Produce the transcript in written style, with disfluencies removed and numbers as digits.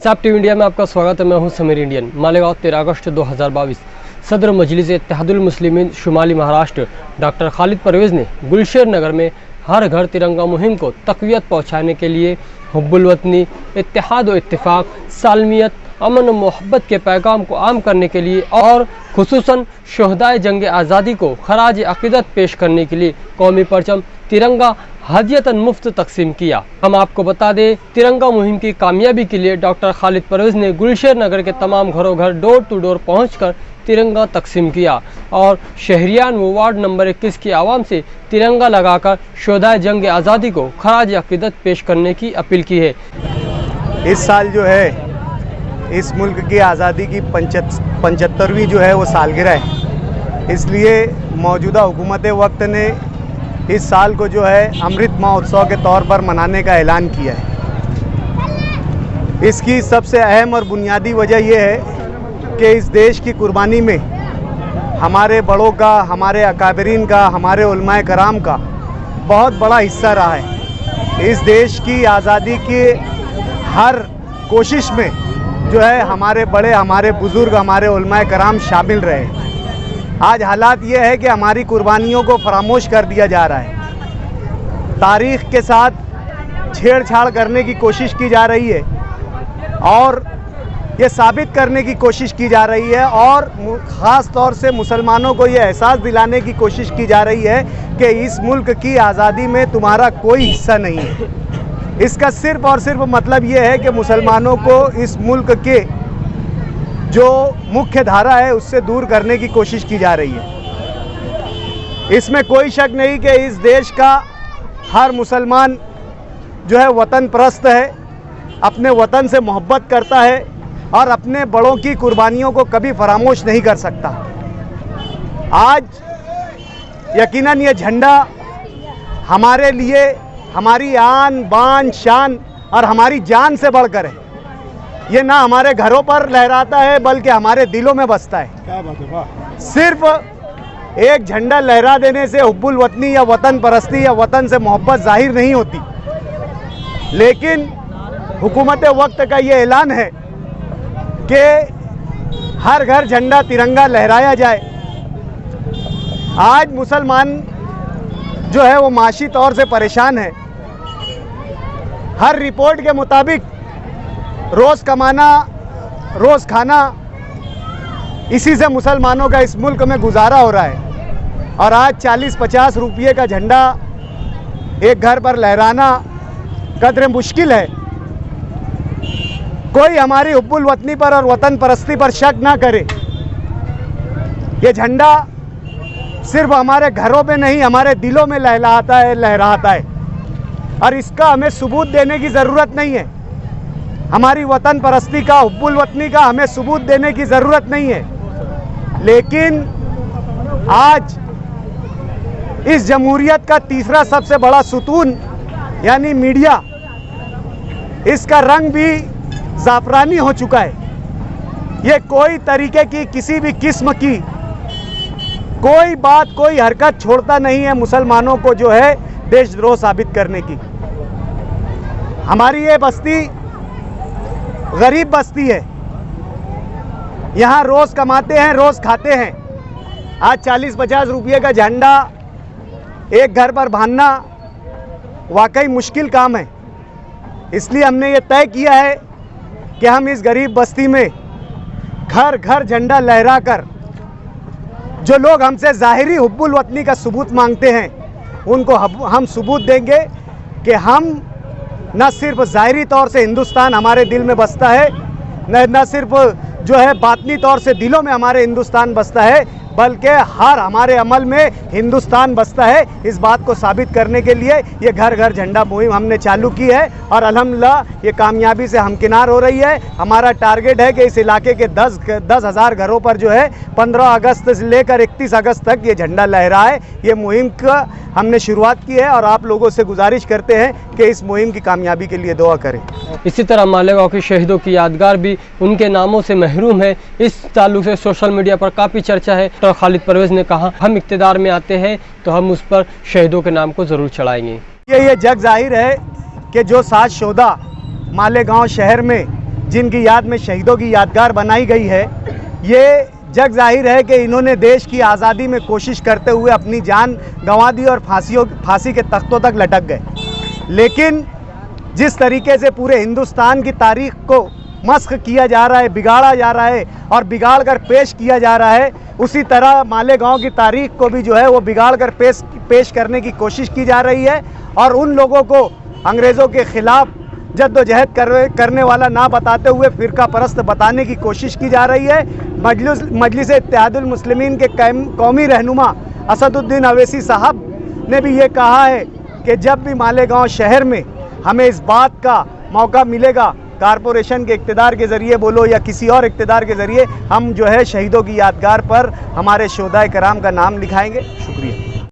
साब TV India में आपका स्वागत है। मैं हूं समीर इंडियन। मालेगांव 13 अगस्त 2022 सदर मजलिस इत्तेहादुल मुस्लिमीन शुमाली महाराष्ट्र डॉक्टर खालिद परवेज़ ने गुलशेर नगर में हर घर तिरंगा मुहिम को तक़वियत पहुंचाने के लिए हुब्बुल वतनी, इत्तेहाद व इत्तिफ़ाक़, सालमियत, अमन व मोहब्बत के पैगाम को आम करने के लिए और खुसूसन शुहदाए जंग आज़ादी को खराज अक़ीदत पेश करने के लिए कौमी परचम तिरंगा हदियतन मुफ्त तकसीम किया। हम आपको बता दें, तिरंगा मुहिम की कामयाबी के लिए डॉक्टर खालिद परवेज़ ने गुलशेर नगर के तमाम घरों घर डोर टू डोर पहुंचकर तिरंगा तकसीम किया और शहरियान व वार्ड नंबर 21 की आवाम से तिरंगा लगाकर शुहदाए जंग आज़ादी को खराज अक़ीदत पेश करने की अपील की है। इस साल जो है इस मुल्क की आज़ादी की 75वीं जो है वो सालगिरह है, इसलिए मौजूदा हुकूमत वक्त ने इस साल को जो है अमृत महोत्सव के तौर पर मनाने का ऐलान किया है। इसकी सबसे अहम और बुनियादी वजह यह है कि इस देश की कुर्बानी में हमारे बड़ों का, हमारे अकाबरीन का, हमारे उलमाए कराम का बहुत बड़ा हिस्सा रहा है। इस देश की आज़ादी की हर कोशिश में जो है हमारे बड़े, हमारे बुज़ुर्ग, हमारे उलमाए कराम शामिल रहे। आज हालात ये है कि हमारी कुर्बानियों को फरामोश कर दिया जा रहा है, तारीख़ के साथ छेड़छाड़ करने की कोशिश की जा रही है और ये साबित करने की कोशिश की जा रही है और ख़ास तौर से मुसलमानों को ये एहसास दिलाने की कोशिश की जा रही है कि इस मुल्क की आज़ादी में तुम्हारा कोई हिस्सा नहीं है। इसका सिर्फ़ और सिर्फ मतलब ये है कि मुसलमानों को इस मुल्क के जो मुख्य धारा है उससे दूर करने की कोशिश की जा रही है। इसमें कोई शक नहीं कि इस देश का हर मुसलमान जो है वतन परस्त है, अपने वतन से मोहब्बत करता है और अपने बड़ों की कुर्बानियों को कभी फरामोश नहीं कर सकता। आज यकीनन ये झंडा हमारे लिए हमारी आन बान शान और हमारी जान से बढ़कर है। ये ना हमारे घरों पर लहराता है बल्कि हमारे दिलों में बसता है। क्या बात है, वाह। सिर्फ एक झंडा लहरा देने से हुब्बुल वतनी या वतन परस्ती या वतन से मोहब्बत जाहिर नहीं होती, लेकिन हुकूमत वक्त का ये ऐलान है कि हर घर झंडा तिरंगा लहराया जाए। आज मुसलमान जो है वो माशी तौर से परेशान है। हर रिपोर्ट के मुताबिक रोज़ कमाना, रोज़ खाना, इसी से मुसलमानों का इस मुल्क में गुजारा हो रहा है और आज 40-50 रुपये का झंडा एक घर पर लहराना कदर मुश्किल है। कोई हमारी हुब्बुल वतनी पर और वतन परस्ती पर शक ना करे। ये झंडा सिर्फ हमारे घरों में नहीं, हमारे दिलों में लहराता है और इसका हमें सबूत देने की ज़रूरत नहीं है। हमारी वतन परस्ती का, हुब्बुल वतनी का हमें सबूत देने की ज़रूरत नहीं है, लेकिन आज इस जमहूरियत का तीसरा सबसे बड़ा सुतून यानी मीडिया, इसका रंग भी ज़ाफ़रानी हो चुका है। ये कोई तरीके की, किसी भी किस्म की कोई बात, कोई हरकत छोड़ता नहीं है मुसलमानों को जो है देशद्रोह साबित करने की। हमारी ये बस्ती गरीब बस्ती है, यहाँ रोज़ कमाते हैं, रोज़ खाते हैं। आज 40-50 रुपये का झंडा एक घर पर बांधना वाकई मुश्किल काम है। इसलिए हमने ये तय किया है कि हम इस गरीब बस्ती में घर घर झंडा लहरा कर जो लोग हमसे ज़ाहिरी हुब्बुल वतनी का सबूत मांगते हैं उनको हम सबूत देंगे कि हम न सिर्फ ज़ाहिरी तौर से हिंदुस्तान हमारे दिल में बसता है, न सिर्फ जो है बातनी तौर से दिलों में हमारे हिंदुस्तान बसता है, बल्कि हर हमारे अमल में हिंदुस्तान बसता है। इस बात को साबित करने के लिए ये घर घर झंडा मुहिम हमने चालू की है और अल्हम्दुलिल्लाह ये कामयाबी से हमकिनार हो रही है। हमारा टारगेट है कि इस इलाके के 10,000 घरों पर जो है 15 अगस्त से लेकर 31 अगस्त तक ये झंडा लहराए। ये मुहिम का हमने शुरुआत की है और आप लोगों से गुजारिश करते हैं कि इस मुहिम की कामयाबी के लिए दुआ करें। इसी तरह मालेगांव के शहीदों की यादगार भी उनके नामों से महरूम है। इस ताल्लुक से सोशल मीडिया पर काफ़ी चर्चा है। तो खालिद परवेज़ ने कहा, हम इक़्तिदार में आते हैं तो हम उस पर शहीदों के नाम को ज़रूर चढ़ाएंगे। ये जग जाहिर है कि जो 7 शोधा मालेगांव शहर में जिनकी याद में शहीदों की यादगार बनाई गई है, ये जग जाहिर है कि इन्होंने देश की आज़ादी में कोशिश करते हुए अपनी जान गंवा दी और फांसी के तख्तों तक लटक गए। लेकिन जिस तरीके से पूरे हिंदुस्तान की तारीख को मस्ख किया जा रहा है, बिगाड़ा जा रहा है और बिगाड़ कर पेश किया जा रहा है, उसी तरह मालेगांव की तारीख को भी जो है वो बिगाड़ कर पेश करने की कोशिश की जा रही है और उन लोगों को अंग्रेज़ों के ख़िलाफ़ जद्दोजहद करने वाला ना बताते हुए फ़िरका परस्त बताने की कोशिश की जा रही है। मजलिस इत्तेहादुल मुस्लिमीन के कौमी रहनुमा असदुद्दीन अवैसी साहब ने भी ये कहा है कि जब भी मालेगांव शहर में हमें इस बात का मौका मिलेगा, कारपोरेशन के इक़्तिदार के ज़रिए बोलो या किसी और इक़्तिदार के ज़रिए, हम जो है शहीदों की यादगार पर हमारे शोहदाए कराम का नाम लिखाएंगे। शुक्रिया।